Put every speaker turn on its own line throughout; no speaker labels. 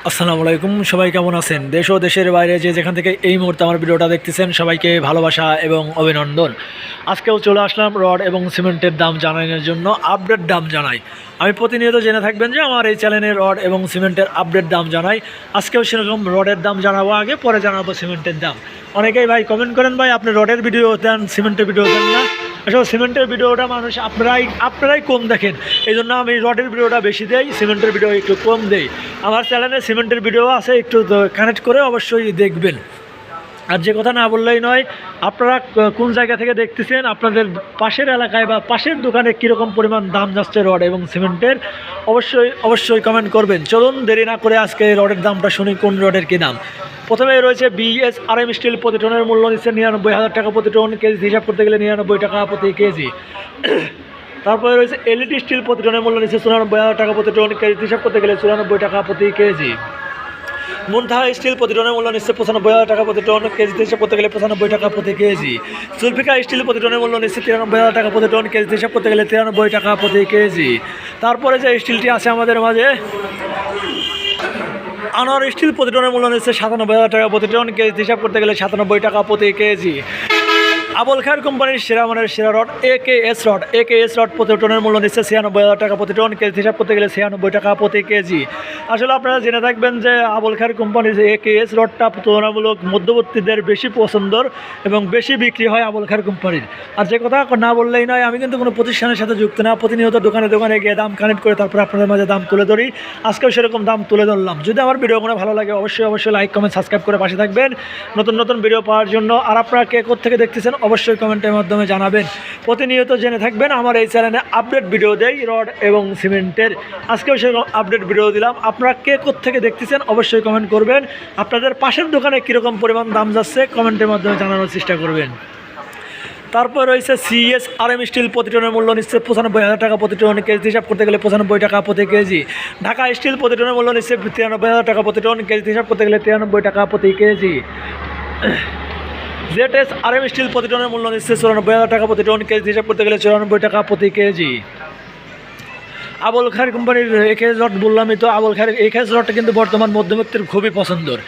আসসালামু আলাইকুম। সবাই কেমন আছেন? দেশ ও দেশের বাইরে যে যেখান থেকে এই মুহূর্তে আমার ভিডিওটা দেখতেছেন সবাইকে ভালোবাসা এবং অভিনন্দন। আজকেও চলে আসলাম রড এবং সিমেন্টের দাম জানানোর জন্য। আপডেট দাম জানাই। আমি প্রতিনিয়ত জেনে থাকবেন যে আমার এই চ্যানেলে রড এবং সিমেন্টের আপডেট দাম জানাই। আজকেও সেরকম রডের দাম জানাবো আগে, পরে জানাবো সিমেন্টের দাম। অনেকেই ভাই কমেন্ট করেন, ভাই আপনি রডের ভিডিও দেন, সিমেন্টের ভিডিও দেন না। আসলে সিমেন্টের ভিডিওটা মানুষ আপনারাই কম দেখেন, এই জন্য আমি রডের ভিডিওটা বেশি দেই, সিমেন্টের ভিডিও একটু কম দেই। আমার চ্যানেলে সিমেন্টের ভিডিও আছে, একটু কানেক্ট করে অবশ্যই দেখবেন। আর যে কথা না বললেই নয়, আপনারা কোন জায়গা থেকে দেখতেছেন, আপনাদের পাশের এলাকায় বা পাশের দোকানে কীরকম পরিমাণ দাম যাচ্ছে রড এবং সিমেন্টের, অবশ্যই কমেন্ট করবেন। চলুন দেরি না করে আজকে রডের দামটা শুনি, কোন রডের কী দাম। প্রথমে রয়েছে BSRM স্টিল, প্রতি টনের মূল্য নিচ্ছে 99,000 টাকা প্রতি টন। কেজি হিসাব করতে গেলে 99 টাকা প্রতি কেজি। তারপরে রয়েছে LED স্টিল, প্রতি টনের মূল্য নিচ্ছে 94,000 টাকা প্রতি টন। কেজি হিসাব করতে গেলে 94 টাকা প্রতি কেজি। মুনথা স্টিল, প্রতি টনের মূল্য নিচ্ছে 95,000 টাকা প্রতি টন। কেজি হিসাব করতে গেলে 95 টাকা প্রতি কেজি। সুলফিকা স্টিল, প্রতি টনের মূল্য নিচ্ছে 93,000 টাকা প্রতি টন। কেজি হিসাব করতে গেলে 93 টাকা প্রতি কেজি। তারপরে যে স্টিলটি আছে আমাদের মাঝে, আনোয়ার স্টিল, প্রতি টনের মূল্য নিচ্ছে 97,000 টাকা প্রতি টন। কেজি হিসাব করতে গেলে 97 টাকা প্রতি কেজি। আবুল খায়ের কোম্পানির সেরা মানের সেরা রড AKS রড, প্রতি টনের মূল্য নিচ্ছে 96,000 টাকা প্রতি টন। কেজি হিসাব করতে গেলে 96 টাকা প্রতি কেজি। আসলে আপনারা জেনে থাকবেন যে আবুল খায়ের কোম্পানির যে AKS রডটা তুলনামূলক মধ্যবর্তীদের বেশি পছন্দর এবং বেশি বিক্রি হয় আবুল খায়ের কোম্পানির। আর যে কথা না বললেই নয়, আমি কিন্তু কোনো প্রতিষ্ঠানের সাথে যুক্ত না, প্রতিনিয়ত দোকানে গিয়ে দাম কানেক্ট করে তারপর আপনাদের মাঝে দাম তুলে ধরি। আজকেও সেরকম দাম তুলে ধরলাম। যদি আমার ভিডিওগুলো ভালো লাগে অবশ্যই লাইক কমেন্ট সাবস্ক্রাইব করে পাশে থাকবেন নতুন ভিডিও পাওয়ার জন্য। আর আপনারা কে কোত্থেকে দেখতেছেন অবশ্যই কমেন্টের মাধ্যমে জানাবেন। প্রতিনিয়ত জেনে থাকবেন আমার এই চ্যানেলে আপডেট ভিডিও দেই রড এবং সিমেন্টের। আজকেও সেরকম আপডেট ভিডিও দিলাম। আপনারা কে কোত্থেকে দেখতেছেন অবশ্যই কমেন্ট করবেন। আপনাদের পাশের দোকানে কীরকম পরিমাণ দাম যাচ্ছে কমেন্টের মাধ্যমে জানানোর চেষ্টা করবেন। তারপর রয়েছে CSRM স্টিল, প্রতি টনের মূল্য নিচ্ছে 95,000 টাকা প্রতি টন। কেজি হিসাব করতে গেলে 95 টাকা প্রতি কেজি। ঢাকা স্টিল, প্রতি টনের মূল্য নিচ্ছে 93,000 টাকা প্রতি টন। কেজি হিসাব করতে গেলে 93 টাকা প্রতি কেজি। ZSRM স্টিল, প্রতি টনের মূল্য নিচ্ছে 94,000 টাকা প্রতি টন। কেজি হিসাব করতে গেলে 94 টাকা প্রতি কেজি। আবুল খায়ের কোম্পানির AKS রড বললামই তো, আবুল খায়ের AKS রডটা কিন্তু বর্তমান মধ্যবিত্তের খুবই পছন্দর।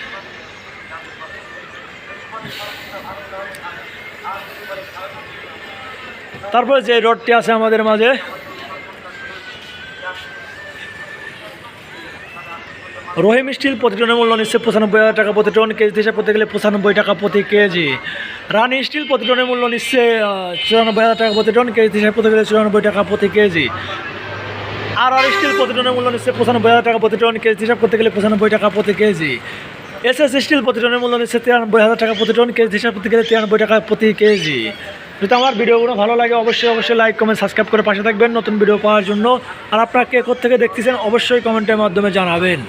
তারপরে যে রডটি আছে আমাদের মাঝে, রহিম স্টিল, প্রতি টনের মূল্য নিচ্ছে 95,000 টাকা প্রতি টন। কেজি হিসাব করতে গেলে 95 টাকা প্রতি কেজি। রানী স্টিল, প্রতি টনের মূল্য নিচ্ছে 94,000 টাকা প্রতি টন। কেজি হিসাব করতে গেলে 94 টাকা প্রতি কেজি। RR স্টিল, প্রতি টনের মূল্য নিচ্ছে 95,000 টাকা প্রতি টন। কেজি হিসাব করতে গেলে 95 টাকা প্রতি কেজি। SS স্টিল, প্রতি টনের মূল্য নিচ্ছে 93,000 টাকা প্রতি টন। কেজি হিসাব করতে গেলে 93 টাকা প্রতি কেজি। যদি আমার ভিডিওগুলো ভালো লাগে অবশ্যই লাইক কমেন্ট সাবস্ক্রাইব করে পাশে থাকবেন নতুন ভিডিও পাওয়ার জন্য। আর আপনারা কে কোত্থেকে দেখতেছেন অবশ্যই কমেন্টের মাধ্যমে জানাবেন।